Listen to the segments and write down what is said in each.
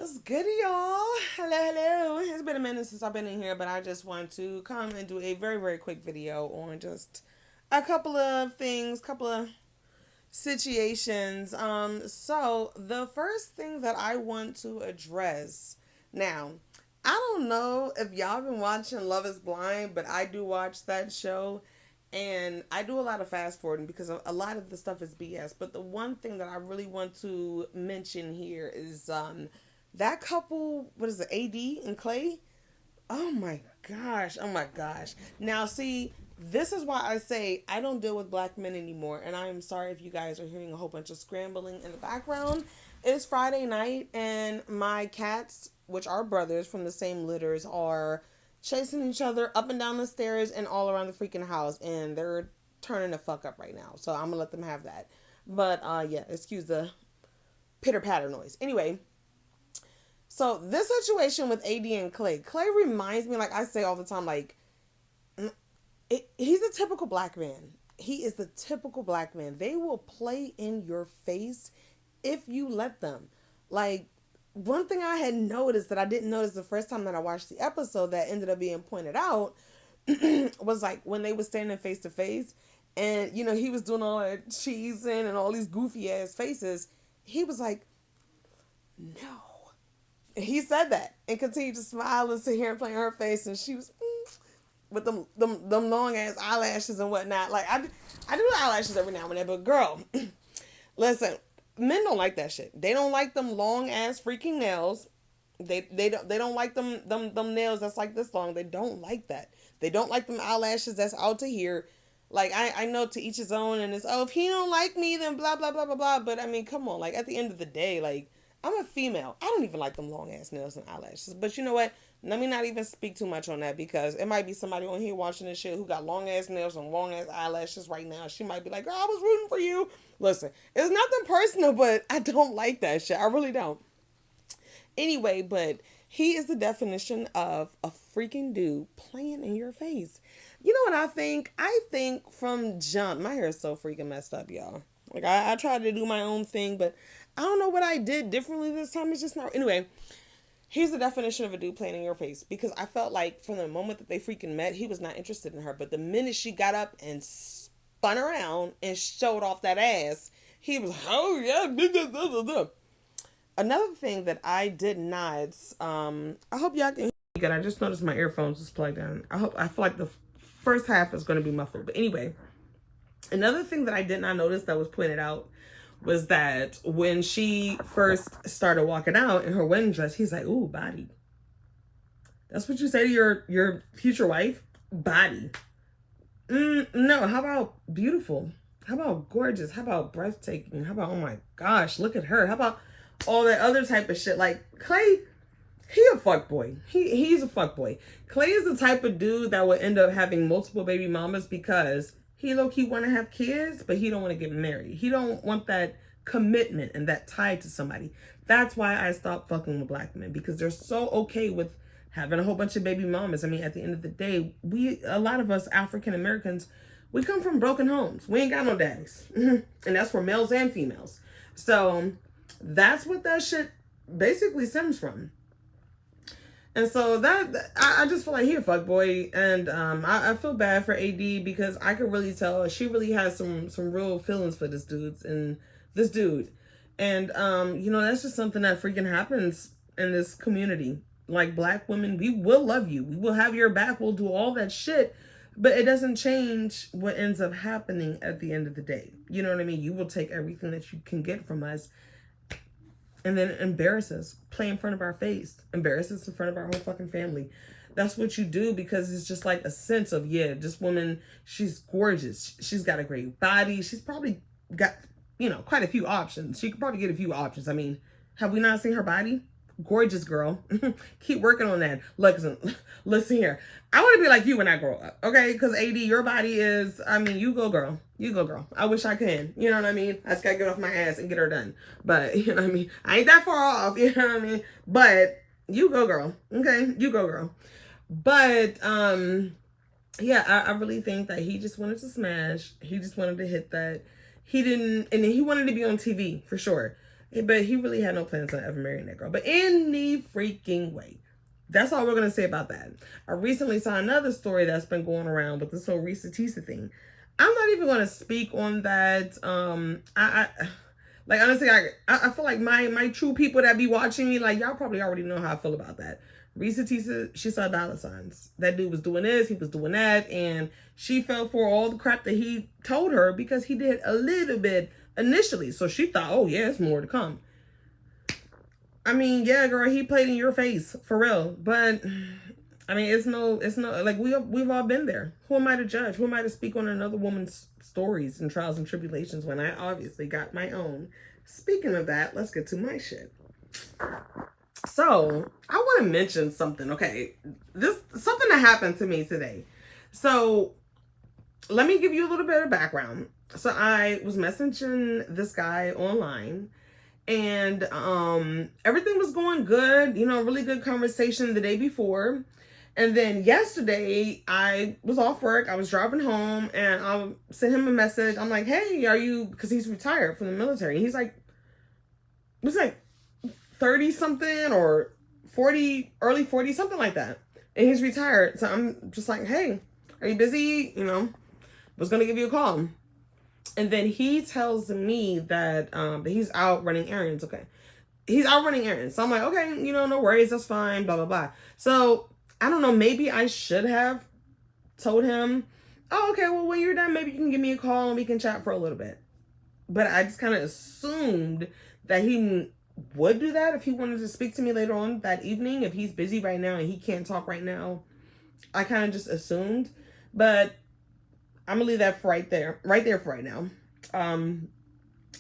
What's good, y'all? Hello, hello. It's been a minute since I've been in here, but I just want to come and do a very, very quick video on just a couple of things, couple of situations. So the first thing that I want to address now, I don't know if y'all been watching Love Is Blind, but I do watch that show. And I do a lot of fast forwarding because a lot of the stuff is BS. But the one thing that I really want to mention here is that couple, what is it, AD and Clay? Oh my gosh. Oh my gosh. Now, see, this is why I say I don't deal with black men anymore. And I am sorry if you guys are hearing a whole bunch of scrambling in the background. It's Friday night, and my cats, which are brothers from the same litters, are chasing each other up and down the stairs and all around the freaking house. And they're turning the fuck up right now. So I'm going to let them have that. But yeah, excuse the pitter patter noise. Anyway, so this situation with AD and Clay, Clay reminds me, like I say all the time, like he's a typical black man. He is the typical black man. They will play in your face if you let them. Like one thing I had noticed that I didn't notice the first time that I watched the episode that ended up being pointed out was like when they were standing face to face, and he was doing all that cheesing and all these goofy ass faces. He was like, no. He said that and continued to smile and sit here and play in her face, and she was with them long ass eyelashes and whatnot. Like I do eyelashes every now and then, but girl, listen, men don't like that shit. They don't like them long ass freaking nails. They don't like them nails that's like this long. They don't like that. They don't like them eyelashes that's out to here. Like I know to each his own, and it's, oh, if he don't like me then blah blah blah blah blah. But I mean, come on, like at the end of the day, like I'm a female. I don't even like them long ass nails and eyelashes. But you know what? Let me not even speak too much on that, because it might be somebody on here watching this shit who got long ass nails and long ass eyelashes right now. She might be like, girl, I was rooting for you. Listen, it's nothing personal, but I don't like that shit. I really don't. Anyway, but he is the definition of a freaking dude playing in your face. You know what I think? I think from jump, my hair is so freaking messed up, y'all. Like I tried to do my own thing, but I don't know what I did differently this time. It's just not. Anyway, here's the definition of a dude playing in your face, because I felt like from the moment that they freaking met, he was not interested in her. But the minute she got up and spun around and showed off that ass, he was, oh yeah. Another thing that I did not, I hope y'all can hear me good. I just noticed my earphones was plugged in. I feel like the first half is going to be muffled. But anyway, another thing that I did not notice that was pointed out was that when she first started walking out in her wedding dress, he's like, ooh, body. That's what you say to your future wife? Body. No, how about beautiful? How about gorgeous? How about breathtaking? How about, oh my gosh, look at her? How about all that other type of shit? Like Clay, he a fuck boy. He's a fuck boy. Clay is the type of dude that would end up having multiple baby mamas because he low key want to have kids, but he don't want to get married. He don't want that commitment and that tie to somebody. That's why I stopped fucking with black men, because they're so okay with having a whole bunch of baby mamas. I mean, at the end of the day, a lot of us African Americans, we come from broken homes. We ain't got no daddies. And that's for males and females. So that's what that shit basically stems from. And so I just feel like he a fuck boy, and I feel bad for AD, because I could really tell she really has some real feelings for this dude, and that's just something that freaking happens in this community. Like, black women, we will love you, we will have your back, we'll do all that shit, but it doesn't change what ends up happening at the end of the day. You know what I mean? You will take everything that you can get from us, and then embarrass us, play in front of our face, embarrass us in front of our whole fucking family. That's what you do, because it's just like a sense of, yeah, this woman, she's gorgeous. She's got a great body. She's probably got, quite a few options. She could probably get a few options. I mean, have we not seen her body? Gorgeous girl. Keep working on that. Listen here. I want to be like you when I grow up, okay? Because AD, your body is, I mean, you go girl. You go girl. I wish I could. You know what I mean? I just got to get off my ass and get her done. But, you know what I mean? I ain't that far off, you know what I mean? But you go girl, okay? You go girl. But, yeah, I really think that he just wanted to smash. He just wanted to hit that. He didn't, and he wanted to be on TV for sure. But he really had no plans on ever marrying that girl. But any freaking way. That's all we're going to say about that. I recently saw another story that's been going around with this whole Reesa Teesa thing. I'm not even going to speak on that. I like, honestly, I feel like my true people that be watching me, like, y'all probably already know how I feel about that. Reesa Teesa, she saw dollar signs. That dude was doing this, he was doing that, and she fell for all the crap that he told her because he did a little bit initially. So she thought, oh yeah, it's more to come. I mean, yeah, girl, he played in your face for real. But I mean, it's no like we've all been there. Who am I to judge? Who am I to speak on another woman's stories and trials and tribulations when I obviously got my own? Speaking of that, let's get to my shit. So I want to mention something. Okay, this something that happened to me today. So let me give you a little bit of background. So I was messaging this guy online, and everything was going good, you know, really good conversation the day before. And then yesterday I was off work, I was driving home, and I sent him a message. I'm like, hey, are you, because he's retired from the military, and he's like, it was like 30 something or 40, early 40, something like that, and he's retired. So I'm just like, hey, are you busy? You know, was gonna give you a call. And then he tells me that he's out running errands. Okay. He's out running errands. So I'm like, okay, you know, no worries. That's fine. Blah, blah, blah. So I don't know. Maybe I should have told him, oh, okay, well, when you're done, maybe you can give me a call and we can chat for a little bit. But I just kind of assumed that he would do that if he wanted to speak to me later on that evening. If he's busy right now and he can't talk right now, I kind of just assumed. But I'm gonna leave that for right there for right now.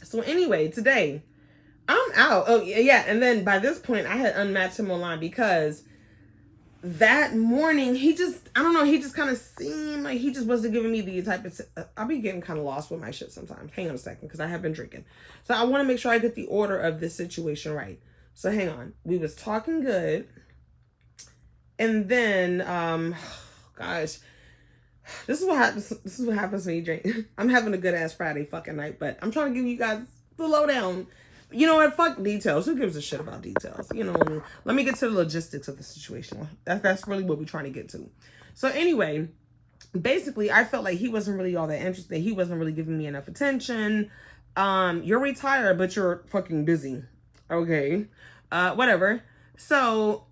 So anyway, today I'm out. Oh yeah, and then by this point I had unmatched him online because that morning he just, I don't know, he just kind of seemed like he just wasn't giving me the type of, I'll be getting kind of lost with my shit sometimes. Hang on a second, because I have been drinking. So I want to make sure I get the order of this situation right. So hang on. We was talking good, and then gosh, this is what happens when you drink. I'm having a good ass Friday fucking night, but I'm trying to give you guys the lowdown. You know what? Fuck details. Who gives a shit about details? You know what I mean? Let me get to the logistics of the situation. That's really what we're trying to get to. So anyway, basically, I felt like he wasn't really all that interested. He wasn't really giving me enough attention. You're retired, but you're fucking busy. Okay. Whatever. So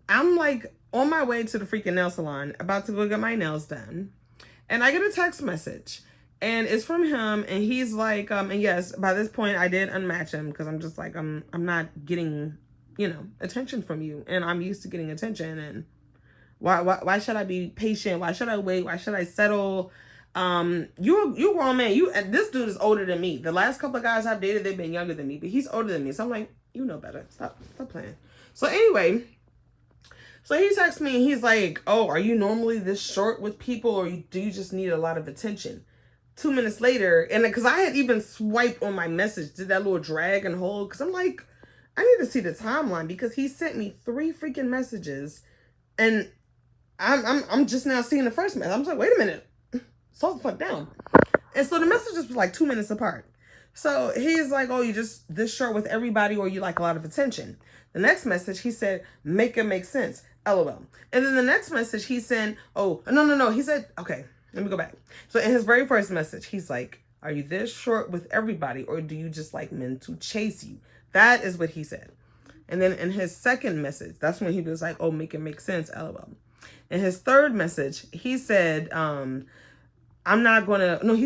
I'm like on my way to the freaking nail salon, about to go get my nails done. And I get a text message. And it's from him, and he's like, and yes, by this point I did unmatch him because I'm just like, I'm not getting, you know, attention from you, and I'm used to getting attention, and why should I be patient? Why should I wait? Why should I settle? You grown man. This dude is older than me. The last couple of guys I've dated, they've been younger than me, but he's older than me. So I'm like, you know better. Stop playing. So anyway, so he texts me, and he's like, oh, are you normally this short with people, or do you just need a lot of attention? 2 minutes later, and because I had even swiped on my message, did that little drag and hold, because I'm like, I need to see the timeline, because he sent me 3 freaking messages, and I'm just now seeing the first message. I'm like, wait a minute, slow the fuck down. And so the messages was like 2 minutes apart. So he's like, oh, you just this short with everybody, or you like a lot of attention. The next message, he said, make it make sense, LOL. And then the next message, he said, oh, no, he said, okay, let me go back. So in his very first message, he's like, are you this short with everybody, or do you just like men to chase you? That is what he said. And then in his second message, that's when he was like, oh, make it make sense, LOL. In his third message, he said, he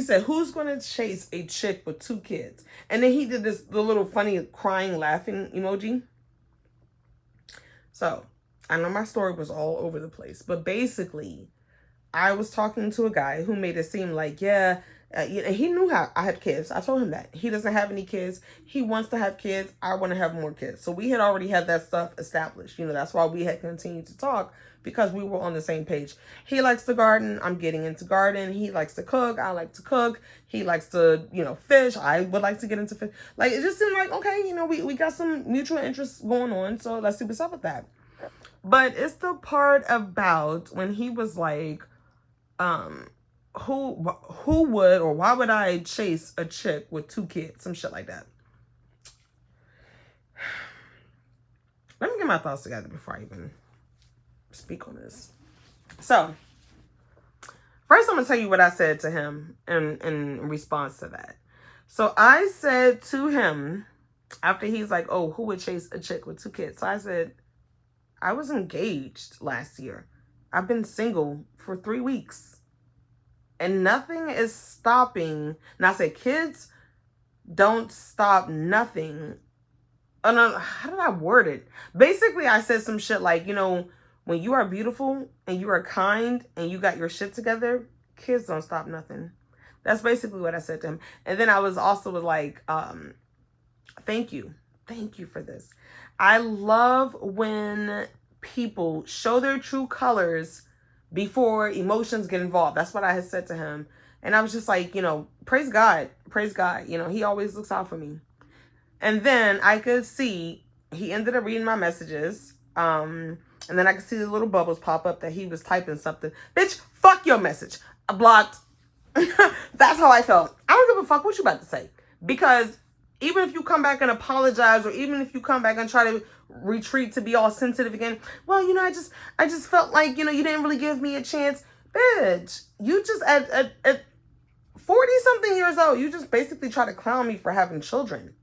said, who's going to chase a chick with 2 kids? And then he did the little funny crying, laughing emoji. So I know my story was all over the place, but basically, I was talking to a guy who made it seem like, yeah, he knew how I had kids. I told him that. He doesn't have any kids. He wants to have kids. I want to have more kids. So we had already had that stuff established. You know, that's why we had continued to talk, because we were on the same page. He likes to garden. I'm getting into garden. He likes to cook. I like to cook. He likes to, you know, fish. I would like to get into fish. Like, it just seemed like, okay, you know, we got some mutual interests going on. So let's see what's up with that. But it's the part about when he was like, who would, or why would I chase a chick with 2 kids? Some shit like that. my thoughts together before I even speak on this. So, first I'm going to tell you what I said to him in response to that. So, I said to him, after he's like, oh, who would chase a chick with 2 kids? So, I said, I was engaged last year. I've been single for 3 weeks. And nothing is stopping. And I said, kids don't stop nothing. Oh, no, how did I word it? Basically, I said some shit like, you know, when you are beautiful and you are kind and you got your shit together, kids don't stop nothing. That's basically what I said to him. And then I was also like, thank you. Thank you for this. I love when people show their true colors before emotions get involved. That's what I had said to him. And I was just like, you know, praise God. Praise God. You know, he always looks out for me. And then I could see he ended up reading my messages. And then I could see the little bubbles pop up that he was typing something. Bitch, fuck your message. I blocked. That's how I felt. I don't give a fuck what you about to say. Because even if you come back and apologize, or even if you come back and try to retreat to be all sensitive again, well, you know, I just felt like, you know, you didn't really give me a chance. Bitch, you just at 40 something years old, you just basically try to clown me for having children.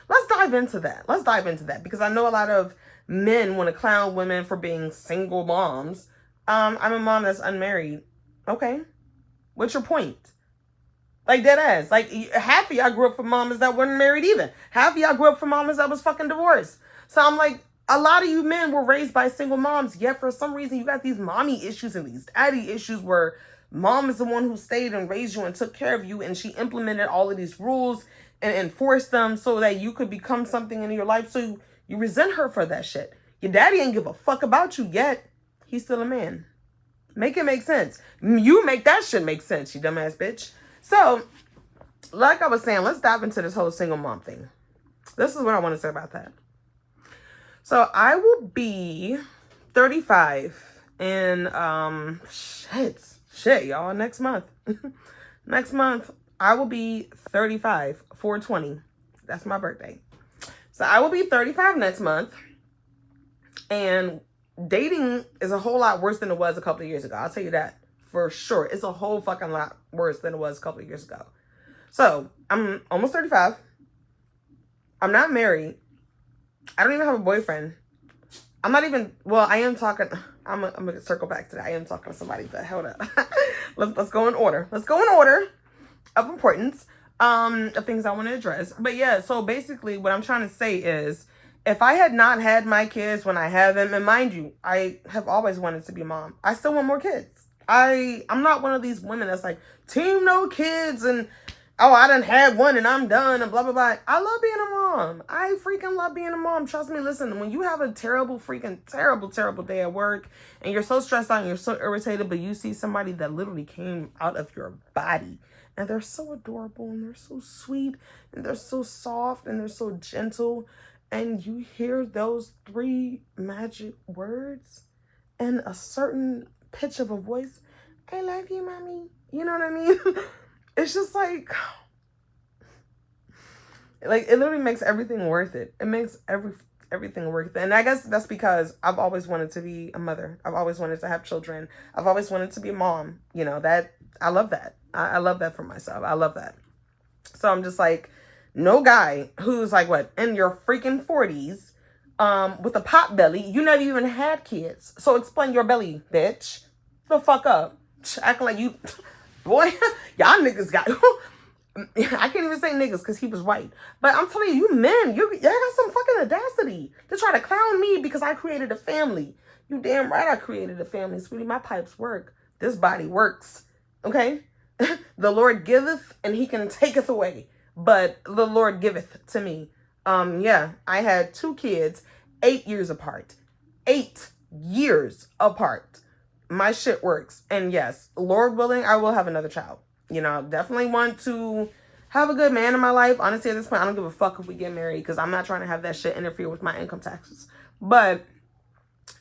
Let's dive into that. Let's dive into that, because I know a lot of men want to clown women for being single moms. I'm a mom that's unmarried. Okay. What's your point? Like, dead ass. Like, half of y'all grew up from mamas that weren't married either. Half of y'all grew up from mamas that was fucking divorced. So I'm like, a lot of you men were raised by single moms, yet for some reason you got these mommy issues and these daddy issues where mom is the one who stayed and raised you and took care of you, and she implemented all of these rules and enforced them so that you could become something in your life. So you resent her for that shit. Your daddy ain't give a fuck about you yet. He's still a man. Make it make sense. You make that shit make sense, you dumbass bitch. So, like I was saying, let's dive into this whole single mom thing. This is what I want to say about that. So, I will be 35 in, shit, y'all, next month. Next month, I will be 35, 4/20. That's my birthday. So, I will be 35 next month. And dating is a whole lot worse than it was a couple of years ago. I'll tell you that for sure. It's a whole fucking lot worse than it was a couple of years ago. So, I'm almost 35. I'm not married. I don't even have a boyfriend. I'm not even, well, I am talking, I'm going to circle back to that. I am talking to somebody, but hold up. Let's go in order. Let's go in order of importance, of things I want to address. But yeah, so basically what I'm trying to say is, if I had not had my kids when I had them, and mind you, I have always wanted to be a mom. I still want more kids. I'm not one of these women that's like, team no kids, and oh, I done had one and I'm done and blah, blah, blah. I love being a mom. I freaking love being a mom. Trust me, listen, when you have a terrible, terrible day at work and you're so stressed out and you're so irritated, but you see somebody that literally came out of your body and they're so adorable and they're so sweet and they're so soft and they're so gentle, and you hear those 3 magic words in a certain pitch of a voice, I love you, mommy. You know what I mean? It's just like it literally makes everything worth it. It makes everything worth it. And I guess that's because I've always wanted to be a mother. I've always wanted to have children. I've always wanted to be a mom. You know, that I love that. I love that for myself. I love that. So I'm just like, no guy who's like, what, in your freaking 40s, with a pot belly, you never even had kids. So explain your belly, bitch. The fuck up. Acting like you, boy, y'all niggas got, I can't even say niggas because he was white. But I'm telling you, men, y'all got some fucking audacity to try to clown me because I created a family. You damn right I created a family, sweetie. My pipes work. This body works. Okay? The Lord giveth and he can taketh away. But the Lord giveth to me. Yeah, I had 2 kids, 8 years apart. 8 years apart. My shit works. And yes, Lord willing, I will have another child. You know, definitely want to have a good man in my life. Honestly, at this point, I don't give a fuck if we get married because I'm not trying to have that shit interfere with my income taxes. But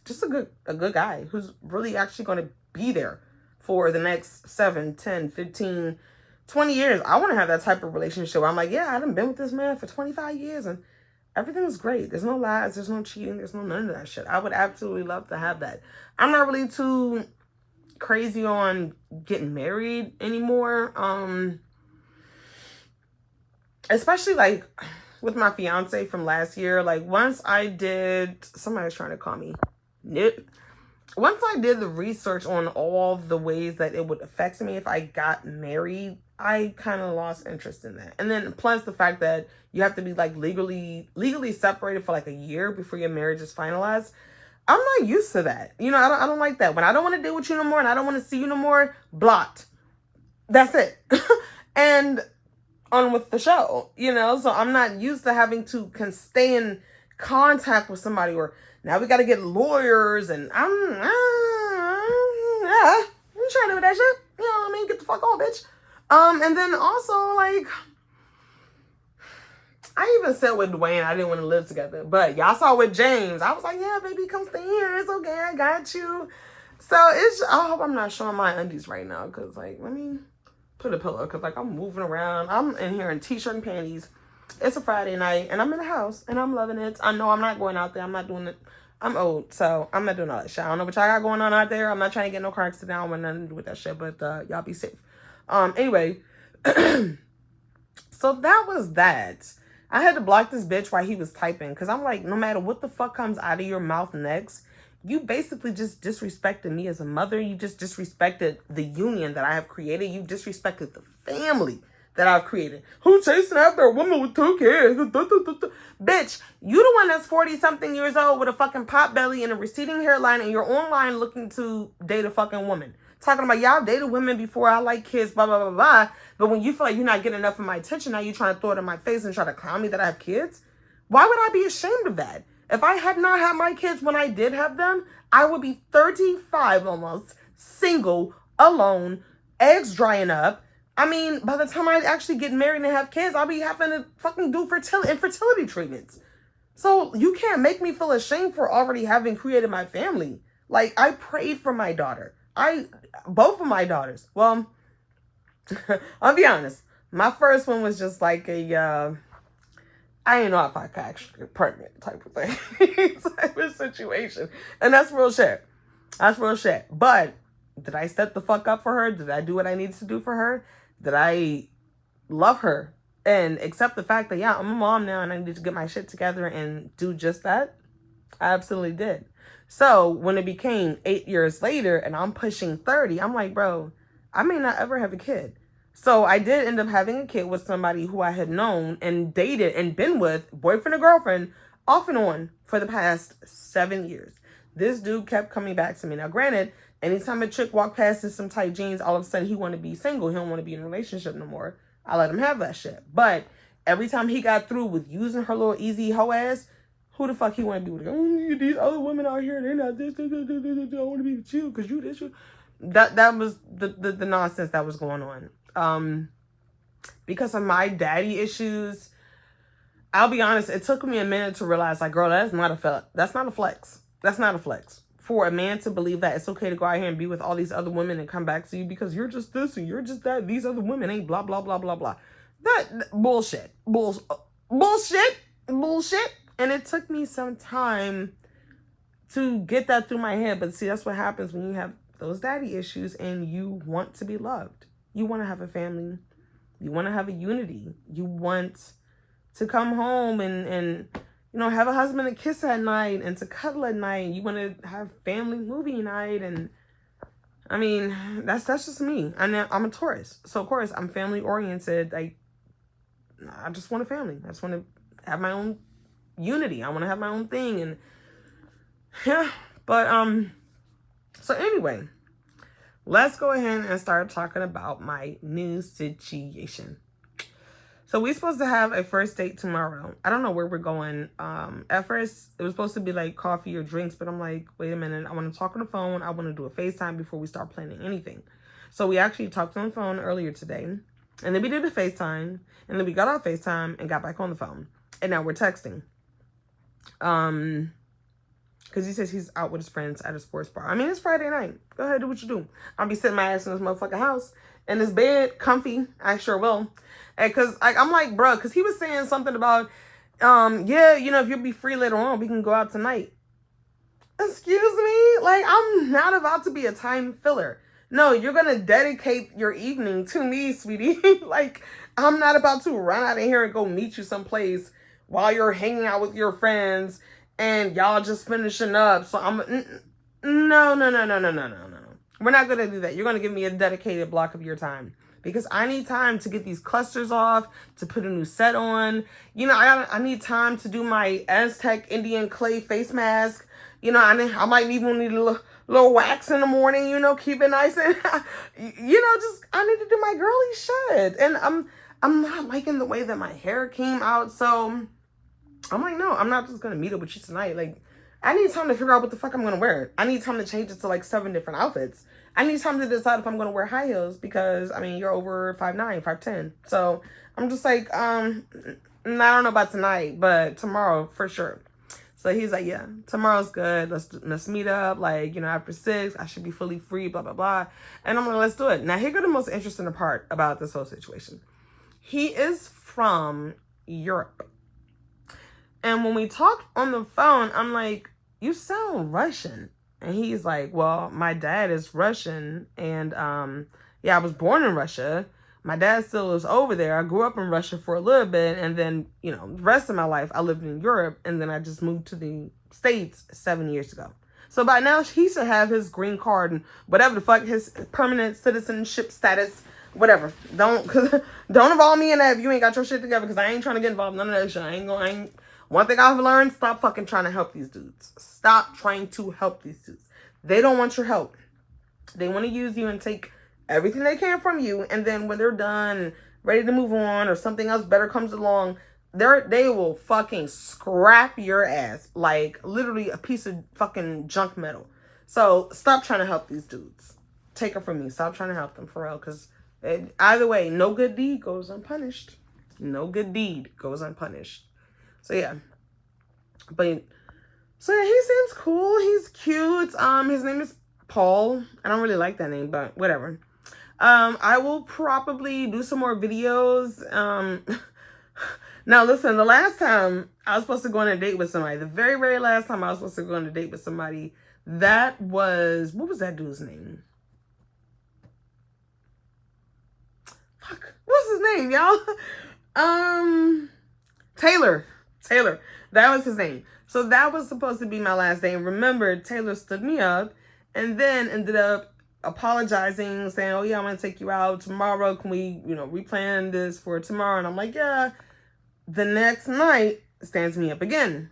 just a good guy who's really actually going to be there for the next 7, 10, 15, 20 years. I want to have that type of relationship where I'm like, yeah, I done been with this man for 25 years and everything's great. There's no lies, there's no cheating, there's no none of that shit. I would absolutely love to have that. I'm not really too crazy on getting married anymore. Especially like with my fiance from last year. Like once I did, somebody's trying to call me. Nip. Once I did the research on all the ways that it would affect me if I got married, I kind of lost interest in that. And then plus the fact that you have to be like legally separated for like a year before your marriage is finalized. I'm not used to that. You know, I don't like that. When I don't want to deal with you no more and I don't want to see you no more, blocked. That's it. And on with the show, you know? So I'm not used to having to stay in contact with somebody, or now we got to get lawyers, and I'm trying to do that shit. You know what I mean? Get the fuck on, bitch. And then also, like, I even said with Dwayne, I didn't want to live together. But y'all saw with James, I was like, yeah, baby, come stay here. It's okay. I got you. So I hope I'm not showing my undies right now. Because, like, let me put a pillow. Because, like, I'm moving around. I'm in here in t-shirt and panties. It's a Friday night. And I'm in the house. And I'm loving it. I know I'm not going out there. I'm not doing it. I'm old. So I'm not doing all that shit. I don't know what y'all got going on out there. I'm not trying to get no car accident. I don't want nothing to do with that shit. But y'all be safe. Anyway. So that was that. I had to block this bitch while he was typing. Because I'm like, no matter what the fuck comes out of your mouth next, you basically just disrespected me as a mother. You just disrespected the union that I have created. You disrespected the family that I've created. Who's chasing after a woman with 2 kids? Bitch, you the one that's 40-something years old with a fucking pot belly and a receding hairline, and you're online looking to date a fucking woman. Talking about, y'all dated women before, I like kids, blah, blah, blah, blah. But when you feel like you're not getting enough of my attention, now you're trying to throw it in my face and try to clown me that I have kids? Why would I be ashamed of that? If I had not had my kids when I did have them, I would be 35 almost, single, alone, eggs drying up. I mean, by the time I actually get married and have kids, I'll be having to fucking do infertility treatments. So you can't make me feel ashamed for already having created my family. Like, I prayed for my daughter. Both of my daughters. Well, I'll be honest. My first one was just like a, I didn't know if I could actually get pregnant type of thing. Type of situation. And that's real shit. That's real shit. But did I step the fuck up for her? Did I do what I needed to do for her? Did I love her and accept the fact that, yeah, I'm a mom now and I need to get my shit together and do just that? I absolutely did. So when it became 8 years later and I'm pushing 30, I'm like, bro, I may not ever have a kid. So I did end up having a kid with somebody who I had known and dated and been with, boyfriend or girlfriend, off and on for the past 7 years. This dude kept coming back to me. Now, granted, anytime a chick walked past in some tight jeans, all of a sudden he want to be single. He don't want to be in a relationship no more. I let him have that shit. But every time he got through with using her little easy hoe ass, who the fuck he want to be with? Oh, these other women out here, they're not this, I want to be with you because you this. That was the nonsense that was going on. Because of my daddy issues, I'll be honest, it took me a minute to realize, like, girl, that's not a flex. That's not a flex. For a man to believe that it's okay to go out here and be with all these other women and come back to you because you're just this and you're just that. These other women ain't blah, blah, blah, blah, blah. That bullshit. Bullshit. And it took me some time to get that through my head. But see, that's what happens when you have those daddy issues and you want to be loved. You want to have a family. You want to have a unity. You want to come home and you know, have a husband to kiss at night and to cuddle at night. You want to have family movie night. And I mean, that's just me. I'm a Taurus. So of course I'm family oriented. Like, I just want a family. I just want to have my own unity. I want to have my own thing. And yeah, but so anyway, let's go ahead and start talking about my new situation. So we're supposed to have a first date tomorrow. I don't know where we're going. At first, it was supposed to be like coffee or drinks, but I'm like, wait a minute. I want to talk on the phone. I want to do a FaceTime before we start planning anything. So we actually talked on the phone earlier today. And then we did a FaceTime. And then we got off FaceTime and got back on the phone. And now we're texting. Because he says he's out with his friends at a sports bar. I mean, it's Friday night. Go ahead, do what you do. I'll be sitting my ass in this motherfucking house. In this bed, comfy. I sure will. And because I'm like, bro, because he was saying something about, Yeah, you know, if you'll be free later on, we can go out tonight. Excuse me? Like, I'm not about to be a time filler. No, you're gonna dedicate your evening to me, sweetie. Like, I'm not about to run out of here and go meet you someplace while you're hanging out with your friends and y'all just finishing up. So no, no, no, no, no, no, no, no. We're not gonna do that. You're gonna give me a dedicated block of your time because I need time to get these clusters off, to put a new set on. You know, I need time to do my Aztec Indian clay face mask. You know, I might even need a little wax in the morning, you know, keep it nice and, you know, just, I need to do my girly shit. And I'm not liking the way that my hair came out. So I'm like, no, I'm not just going to meet up with you tonight. Like, I need time to figure out what the fuck I'm going to wear. I need time to change it to like 7 different outfits. I need time to decide if I'm going to wear high heels because, I mean, you're over 5'9", 5'10". So I'm just like, I don't know about tonight, but tomorrow for sure. So he's like, yeah, tomorrow's good. Let's meet up. Like, you know, after 6, I should be fully free, blah, blah, blah. And I'm like, let's do it. Now, here go the most interesting part about this whole situation. He is from Europe. And when we talked on the phone, I'm like, you sound Russian. And he's like, well, my dad is Russian. And yeah, I was born in Russia. My dad still is over there. I grew up in Russia for a little bit. And then, you know, the rest of my life, I lived in Europe. And then I just moved to the States 7 years ago. So by now, he should have his green card and whatever the fuck, his permanent citizenship status, whatever. Don't involve me in that if you ain't got your shit together, because I ain't trying to get involved in none of that shit. One thing I've learned, stop fucking trying to help these dudes. Stop trying to help these dudes. They don't want your help. They want to use you and take everything they can from you. And then when they're done and ready to move on or something else better comes along, they will fucking scrap your ass. Like literally a piece of fucking junk metal. So stop trying to help these dudes. Take it from me. Stop trying to help them for real. Because either way, no good deed goes unpunished. No good deed goes unpunished. So yeah, but so yeah, he seems cool. He's cute. His name is Paul. I don't really like that name, but whatever. I will probably do some more videos. Now listen, the last time I was supposed to go on a date with somebody, the very, very last time I was supposed to go on a date with somebody, that was, what was that dude's name? Fuck, what's his name, y'all? Taylor. That was his name. So that was supposed to be my last day. And remember, Taylor stood me up and then ended up apologizing, saying, oh yeah, I'm going to take you out tomorrow. Can we, you know, replan this for tomorrow? And I'm like, yeah. The next night, stands me up again.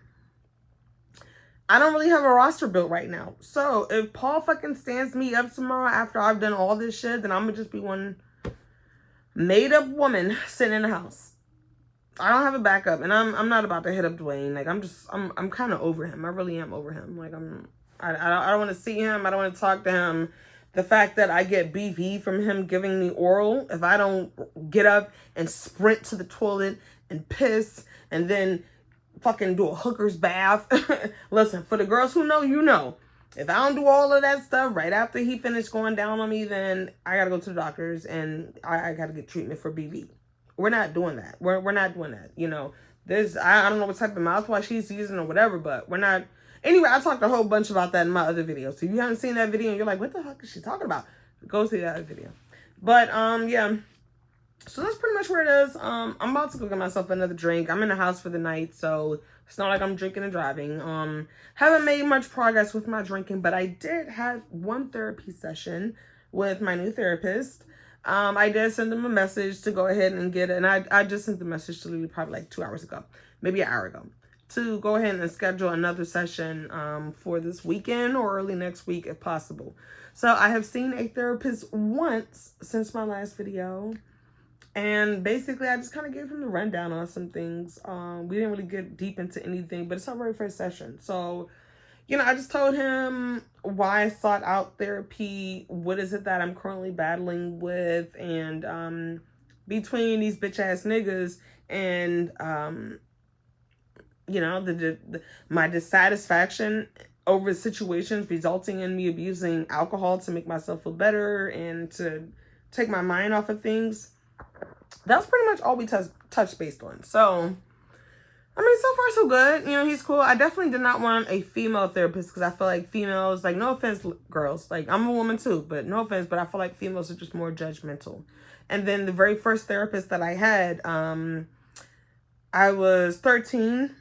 I don't really have a roster built right now. So if Paul fucking stands me up tomorrow after I've done all this shit, then I'm going to just be one made up woman sitting in the house. I don't have a backup, and I'm not about to hit up Dwayne. Like I'm kind of over him. I really am over him. Like I don't want to see him. I don't want to talk to him. The fact that I get BV from him giving me oral, if I don't get up and sprint to the toilet and piss and then fucking do a hooker's bath. Listen, for the girls who know, you know. If I don't do all of that stuff right after he finished going down on me, then I gotta go to the doctors and I gotta get treatment for BV. We're not doing that. We're not doing that. You know, I don't know what type of mouthwash he's using or whatever, but we're not. Anyway, I talked a whole bunch about that in my other video. So if you haven't seen that video and you're like, what the fuck is she talking about? Go see that video. But yeah. So that's pretty much where it is. I'm about to go get myself another drink. I'm in the house for the night, so it's not like I'm drinking and driving. Haven't made much progress with my drinking, but I did have one therapy session with my new therapist. I did send him a message to go ahead and get it. And I just sent the message to Lily probably like 2 hours ago, maybe an hour ago, to go ahead and schedule another session for this weekend or early next week if possible. So I have seen a therapist once since my last video. And basically, I just kind of gave him the rundown on some things. We didn't really get deep into anything, but it's our very first session. So, you know, I just told him why I sought out therapy, what is it that I'm currently battling with, and between these bitch ass niggas and you know, my dissatisfaction over situations resulting in me abusing alcohol to make myself feel better and to take my mind off of things. That's pretty much all we touched based on. So I mean, so far so good. You know, he's cool. I definitely did not want a female therapist because I feel like females, like, no offense, girls, like, I'm a woman too, but no offense, but I feel like females are just more judgmental. And then the very first therapist that I had, I was 13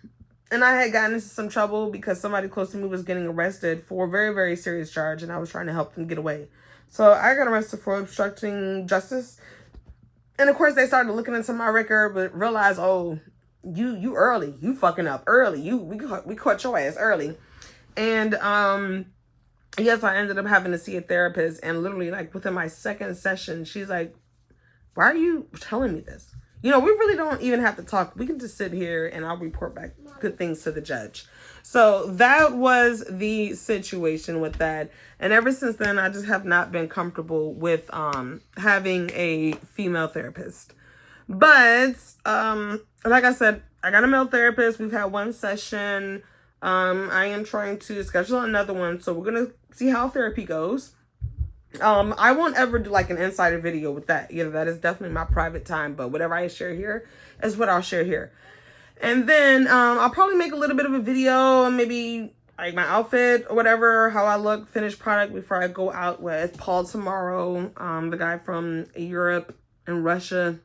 and I had gotten into some trouble because somebody close to me was getting arrested for a very, very serious charge, and I was trying to help them get away. So I got arrested for obstructing justice. And of course, they started looking into my record, but realized, oh, you early, you fucking up early. We caught your ass early. And yes, I ended up having to see a therapist, and literally like within my second session, she's like, why are you telling me this? You know, we really don't even have to talk. We can just sit here and I'll report back good things to the judge. So that was the situation with that. And ever since then, I just have not been comfortable with having a female therapist. But like I said, I got a male therapist. We've had one session. I am trying to schedule another one. So we're going to see how therapy goes. I won't ever do like an insider video with that. You know, that is definitely my private time, but whatever I share here is what I'll share here. And then, I'll probably make a little bit of a video, maybe like my outfit or whatever, how I look, finished product before I go out with Paul tomorrow. The guy from Europe and Russia.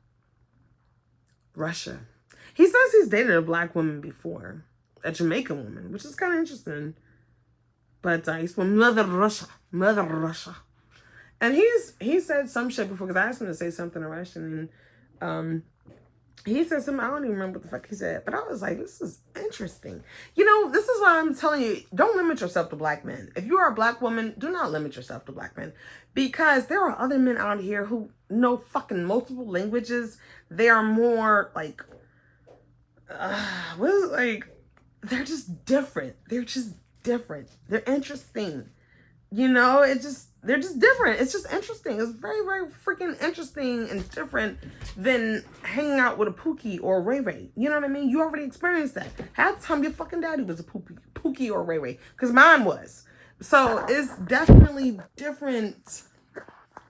He says he's dated a black woman before, a Jamaican woman, which is kind of interesting. But he's from Mother Russia. And he said some shit before, because I asked him to say something in Russian, and he said something, I don't even remember what the fuck he said, but I was like, this is interesting. You know, this is why I'm telling you, don't limit yourself to black men. If you are a black woman, do not limit yourself to black men, because there are other men out here who know fucking multiple languages. They are more like, they're just different. They're interesting. You know, they're just different. It's just interesting. It's very, very freaking interesting and different than hanging out with a Pookie or a Ray Ray. You know what I mean? You already experienced that. Half the time your fucking daddy was a Pookie or a Ray Ray, because mine was. So it's definitely different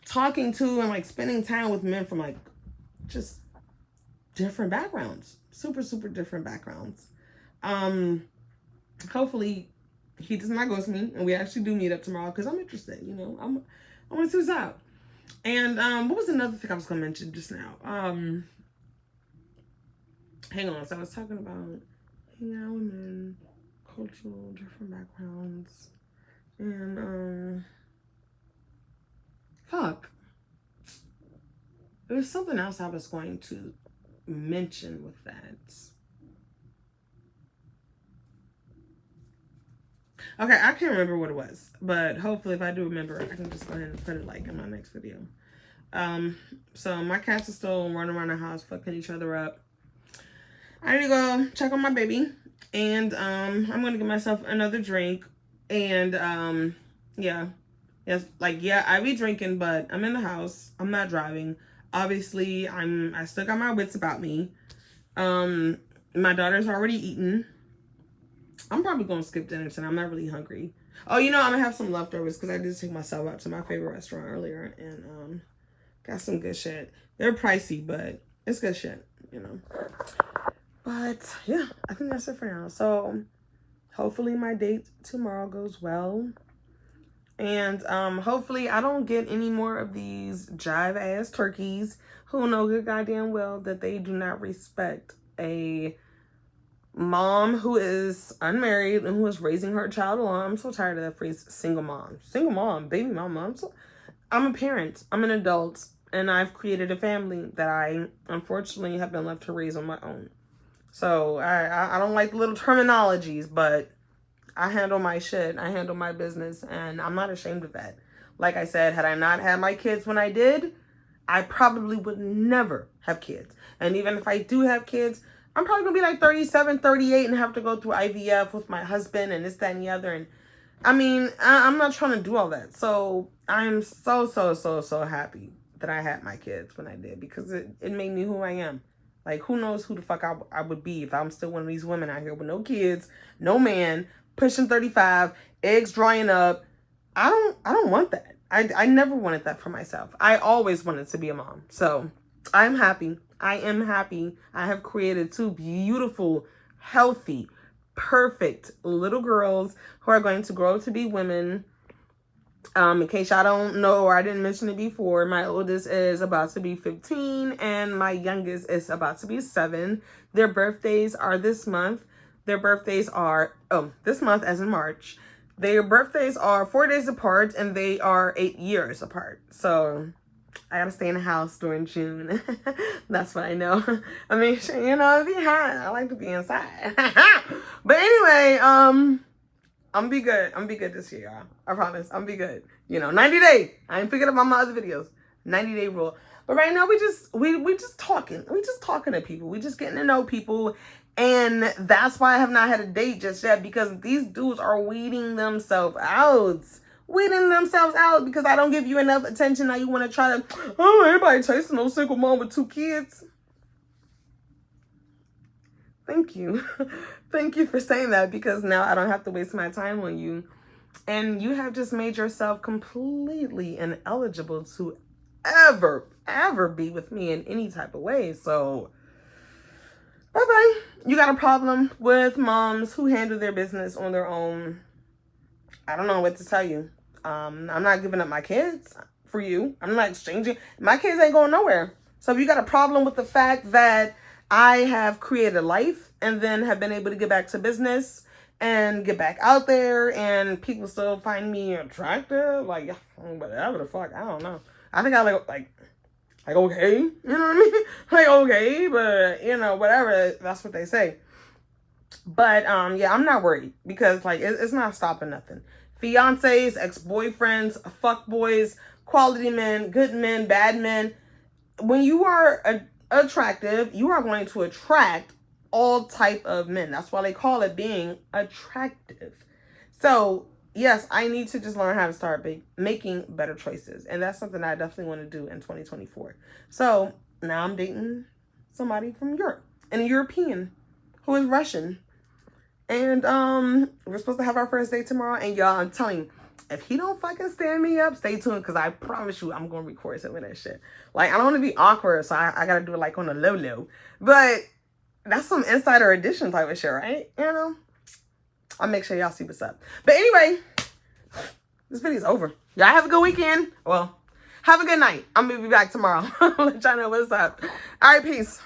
talking to and like spending time with men from like just different backgrounds. Super, super different backgrounds. Hopefully he does not ghost me, and we actually do meet up tomorrow, because I'm interested, you know. I want to see what's out. And what was another thing I was gonna mention just now? Hang on. So I was talking about hanging out with men, cultural, different backgrounds, and fuck. There's something else I was going to mention with that. Okay, I can't remember what it was, but hopefully if I do remember, I can just go ahead and put it like in my next video. So my cats are still running around the house, fucking each other up. I need to go check on my baby, and I'm gonna give myself another drink, and yeah, I be drinking, but I'm in the house. I'm not driving. Obviously, I still got my wits about me. My daughter's already eaten. I'm probably going to skip dinner tonight. I'm not really hungry. Oh, you know, I'm going to have some leftovers, because I did take myself out to my favorite restaurant earlier, and got some good shit. They're pricey, but it's good shit, you know. But yeah, I think that's it for now. So hopefully my date tomorrow goes well. And hopefully I don't get any more of these jive ass turkeys who know good goddamn well that they do not respect a mom who is unmarried and who is raising her child alone. I'm so tired of that phrase, single mom, baby mama. I'm a parent, I'm an adult, and I've created a family that I unfortunately have been left to raise on my own. So I don't like the little terminologies, but I handle my shit. I handle my business, and I'm not ashamed of that. Like I said, had I not had my kids when I did, I probably would never have kids. And even if I do have kids, I'm probably going to be like 37, 38 and have to go through IVF with my husband and this, that, and the other. And I mean, I'm not trying to do all that. So I'm so happy that I had my kids when I did, because it made me who I am. Like, who knows who the fuck I would be if I'm still one of these women out here with no kids, no man, pushing 35, eggs drying up. I don't want that. I never wanted that for myself. I always wanted to be a mom. So I'm happy. I am happy. I have created two beautiful, healthy, perfect little girls who are going to grow up to be women. In case y'all don't know or I didn't mention it before, my oldest is about to be 15 and my youngest is about to be 7. Their birthdays are this month. Their birthdays are, this month as in March. Their birthdays are 4 days apart and they are 8 years apart. So I gotta stay in the house during June. That's what I know. I mean, you know, it'd be hot. I like to be inside. But anyway, I'm gonna be good. I'm gonna be good this year, y'all. I promise. I'm gonna be good. You know, 90 day. I ain't forget about my other videos. 90-day rule. But right now we just talking. We just talking to people. We just getting to know people. And that's why I have not had a date just yet, because these dudes are weeding themselves out. Weeding themselves out because I don't give you enough attention. Now you want to try to, oh, everybody chasing no single mom with 2 kids. Thank you. Thank you for saying that, because now I don't have to waste my time on you. And you have just made yourself completely ineligible to ever be with me in any type of way. So, bye-bye. You got a problem with moms who handle their business on their own. I don't know what to tell you. I'm not giving up my kids for you. I'm not exchanging. My kids ain't going nowhere. So if you got a problem with the fact that I have created a life and then have been able to get back to business and get back out there and people still find me attractive, like, whatever the fuck, I don't know. I think I like okay, you know what I mean? Like, okay, but, you know, whatever, that's what they say. But, yeah, I'm not worried because, like, it's not stopping nothing. Fiancés, ex-boyfriends, fuckboys, quality men, good men, bad men. When you are attractive, you are going to attract all type of men. That's why they call it being attractive. So, yes, I need to just learn how to start making better choices. And that's something I definitely want to do in 2024. So, now I'm dating somebody from Europe, and a European who is Russian. And we're supposed to have our first date tomorrow. And y'all, I'm telling you, if he don't fucking stand me up, stay tuned, because I promise you I'm going to record some of that shit. Like, I don't want to be awkward, so I got to do it like on a low. But that's some insider edition type of shit, right? You know? I'll make sure y'all see what's up. But anyway, this video's over. Y'all have a good weekend. Well, have a good night. I'm going to be back tomorrow. Let y'all know what's up. All right, peace.